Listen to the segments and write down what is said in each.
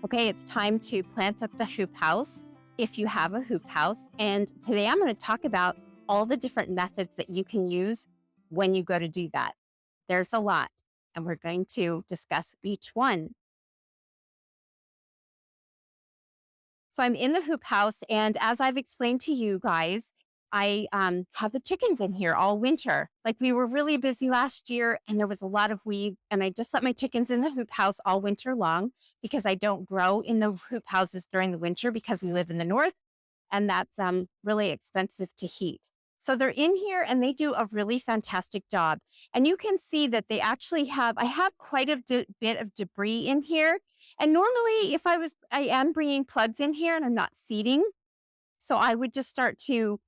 Okay, it's time to plant up the hoop house if you have a hoop house. And today I'm going to talk about all the different methods that you can use when you go to do that. There's a lot, and we're going to discuss each one. So I'm in the hoop house, and as I've explained to you guys, I have the chickens in here all winter. Like we were really busy last year, and there was a lot of weed, and I just let my chickens in the hoop house all winter long because I don't grow in the hoop houses during the winter because we live in the north, and that's really expensive to heat. So they're in here, and they do a really fantastic job. And you can see that they actually I have quite a bit of debris in here. And normally, I am bringing plugs in here and I'm not seeding. So I would just start to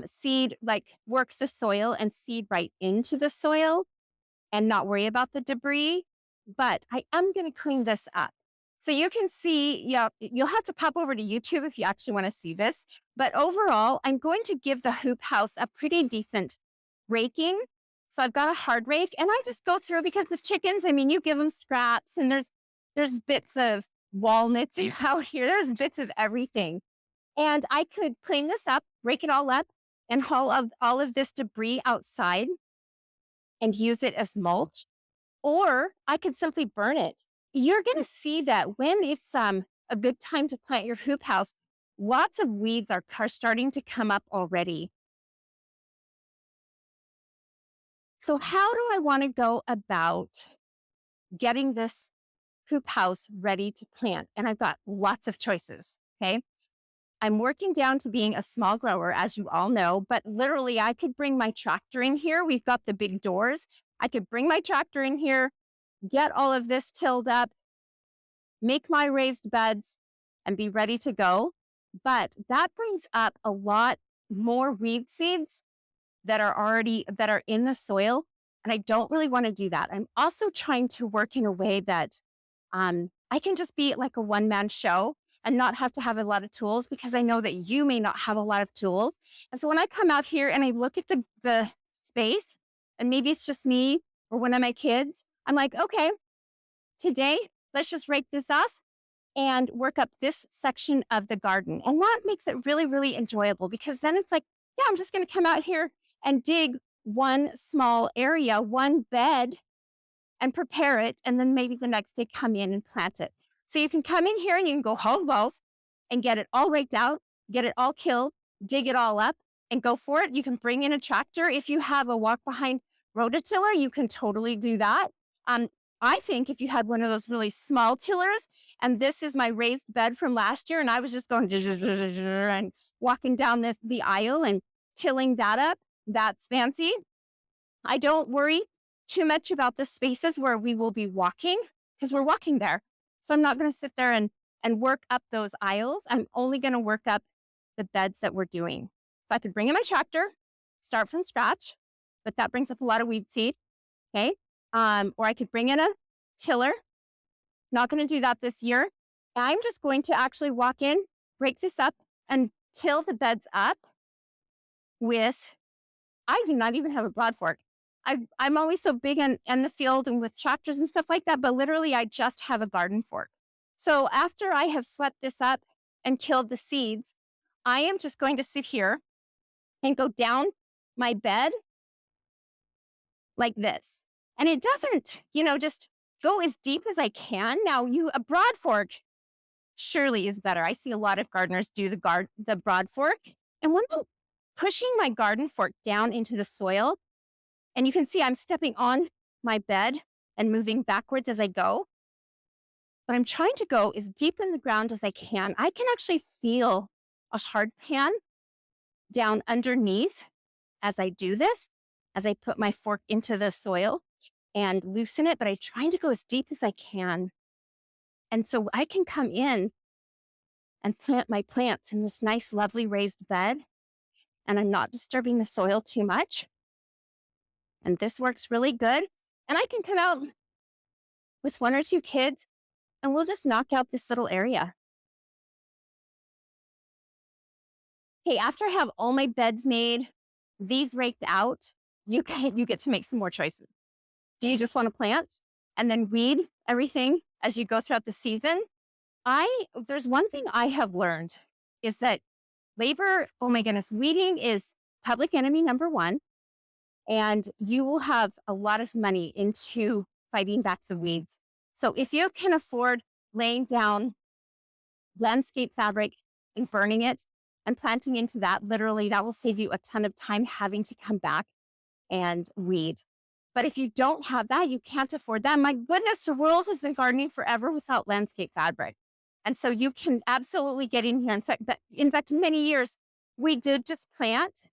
seed, like work the soil and seed right into the soil and not worry about the debris. But I am going to clean this up. So you can see, yeah, you'll have to pop over to YouTube if you actually want to see this. But overall, I'm going to give the hoop house a pretty decent raking. So I've got a hard rake and I just go through because the chickens, I mean, you give them scraps and there's bits of walnuts out here. There's bits of everything. And I could clean this up, rake it all up, and haul all of this debris outside and use it as mulch. Or I could simply burn it. You're going to see that when it's a good time to plant your hoop house, lots of weeds are starting to come up already. So how do I want to go about getting this hoop house ready to plant? And I've got lots of choices, okay? I'm working down to being a small grower, as you all know, but literally I could bring my tractor in here. We've got the big doors. I could bring my tractor in here, get all of this tilled up, make my raised beds, and be ready to go. But that brings up a lot more weed seeds that are in the soil. And I don't really want to do that. I'm also trying to work in a way that I can just be like a one-man show and not have to have a lot of tools because I know that you may not have a lot of tools. And so when I come out here and I look at the space, and maybe it's just me or one of my kids, I'm like, okay, today, let's just rake this off and work up this section of the garden. And that makes it really, really enjoyable because then it's like, yeah, I'm just going to come out here and dig one small area, one bed, and prepare it. And then maybe the next day come in and plant it. So you can come in here and you can go haul balls and get it all raked out, get it all killed, dig it all up and go for it. You can bring in a tractor. If you have a walk behind rototiller, you can totally do that. I think if you had one of those really small tillers, and this is my raised bed from last year, and I was just going and walking down the aisle and tilling that up, that's fancy. I don't worry too much about the spaces where we will be walking because we're walking there. So I'm not going to sit there and work up those aisles. I'm only going to work up the beds that we're doing. So I could bring in my tractor, start from scratch, but that brings up a lot of weed seed. Okay. Or I could bring in a tiller. Not going to do that this year. I'm just going to actually walk in, break this up, and till the beds up with, I do not even have a broad fork. I'm always so big in the field and with tractors and stuff like that, but literally I just have a garden fork. So after I have swept this up and killed the seeds, I am just going to sit here and go down my bed like this. And it doesn't, just go as deep as I can. Now a broad fork surely is better. I see a lot of gardeners do the broad fork. And when I'm pushing my garden fork down into the soil, and you can see I'm stepping on my bed and moving backwards as I go. But I'm trying to go as deep in the ground as I can. I can actually feel a hard pan down underneath as I do this, as I put my fork into the soil and loosen it. But I'm trying to go as deep as I can. And so I can come in and plant my plants in this nice, lovely raised bed. And I'm not disturbing the soil too much. And this works really good. And I can come out with one or two kids and we'll just knock out this little area. Okay, after I have all my beds made, these raked out, you get to make some more choices. Do you just want to plant and then weed everything as you go throughout the season? There's one thing I have learned is that labor, oh my goodness, weeding is public enemy number one. And you will have a lot of money into fighting back the weeds. So if you can afford laying down landscape fabric and burning it and planting into that, literally that will save you a ton of time having to come back and weed. But if you don't have that, you can't afford that. My goodness, the world has been gardening forever without landscape fabric. And so you can absolutely get in here. In fact, many years we did just plant.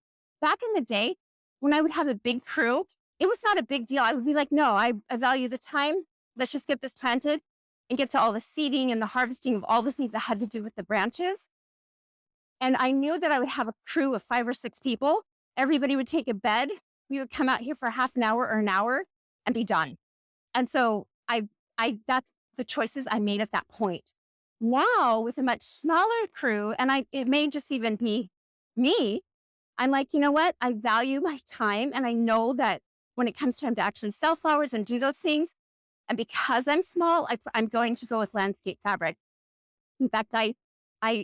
Back in the day, when I would have a big crew, it was not a big deal. I would be like, no, I value the time. Let's just get this planted and get to all the seeding and the harvesting of all the things that had to do with the branches. And I knew that I would have a crew of 5 or 6 people. Everybody would take a bed. We would come out here for half an hour or an hour and be done. And so that's the choices I made at that point. Now with a much smaller crew, and it may just even be me, I'm like, you know what? I value my time. And I know that when it comes time to actually sell flowers and do those things, and because I'm small, I'm going to go with landscape fabric. In fact, I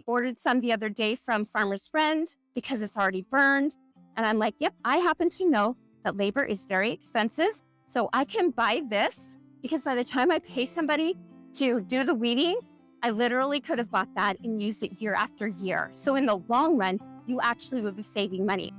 ordered some the other day from Farmer's Friend because it's already burned. And I'm like, yep, I happen to know that labor is very expensive. So I can buy this because by the time I pay somebody to do the weeding, I literally could have bought that and used it year after year. So in the long run, you actually would be saving money.